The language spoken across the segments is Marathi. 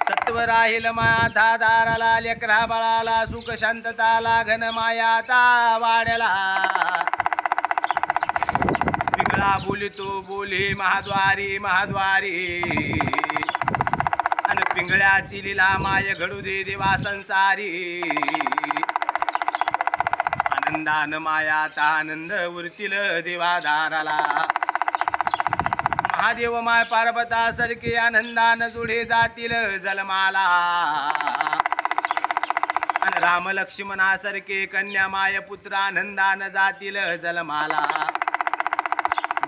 सत्व राहील माता दाराला, लेकरा बाळाला सुख शांतताला, घन मायाता वाड्याला. पिंगळा बोलितो बोली महाद्वारी महाद्वारी, अन पिंगळ्याची लीला माय घडू दे देवा संसारी. आनंदान मायाता आनंद उरतील देवा दाराला. महादेव माय पार्वता सारखे आनंदान जुळे जातील जलमाला. अन राम लक्ष्मणासारखे कन्या माय पुत्र आनंदान जातील जलमाला.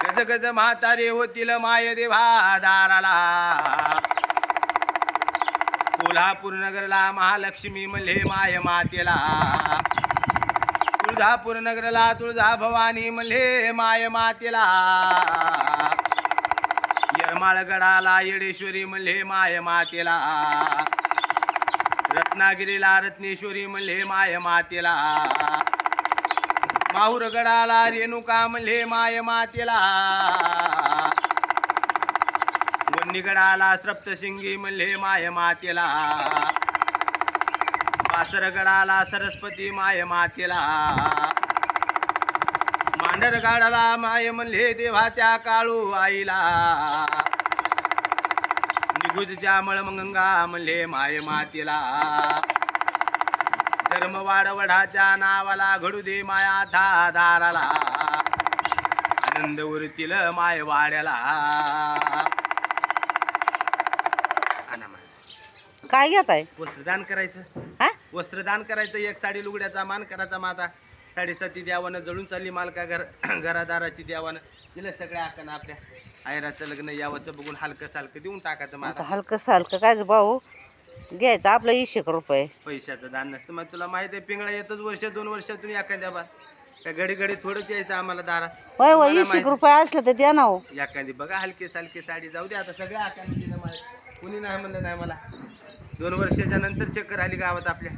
गज गज म्हातारे होतील माय देवा दाराला. कोल्हापूर नगरला महालक्ष्मी मल्हे माय मातेला. तुळजापूर नगरला तुळजा भवानी मल्हे माय मातेला. यरमाळगडाला येडेश्वरी मल्हे माय मातेला. रत्नागिरीला रत्नेश्वरी मल्हे माय मातेला. माहूरगडाला रेणुका मल्हे माय मातेला. वन्नीगडाला सप्तशिंगी मल्हे माय मातेला. कासरगडाला सरस्वती माय मातेला. मांढरगडाला माय मल्हे देवाच्या काळू आईला. निगुजच्या मळमंगा मल्हे माय मातेला. धर्मवाड वडाच्या नावाला घडू दे माया दाराला. आनंद उरतील माय वाड्याला. काय घेत आहे? वस्त्रदान करायचं. हा? वस्त्रदान करायचं. एक साडी लुगड्याचा मान करायचा. माता साडेसाती द्यावानं जळून चालली मालका घरादाराची द्यावानं दिलं सगळ्या आकानं. आपल्या आयराचं लग्न यावचं बघून हलकं सालकं देऊन टाकायचं. माता हलकं सालकं काय भाऊ घ्यायचं आपलं 100 रुपये. पैशाचं दान नसतं. मग तुला माहिती आहे पिंगळा येतच वर्ष 2 वर्षातून एखाद्या बार काय घडी घडी थोडंच यायचं आम्हाला दारात. होय होय 100 रुपये असलं तर द्या ना हो. एखादी बघा हलके सालके साडी जाऊ दे आता सगळ्या आकाने दिलं मला. कुणी नाही म्हणलं नाही मला. 2 वर्षाच्या नंतर चक्कर आली गावात आपल्या.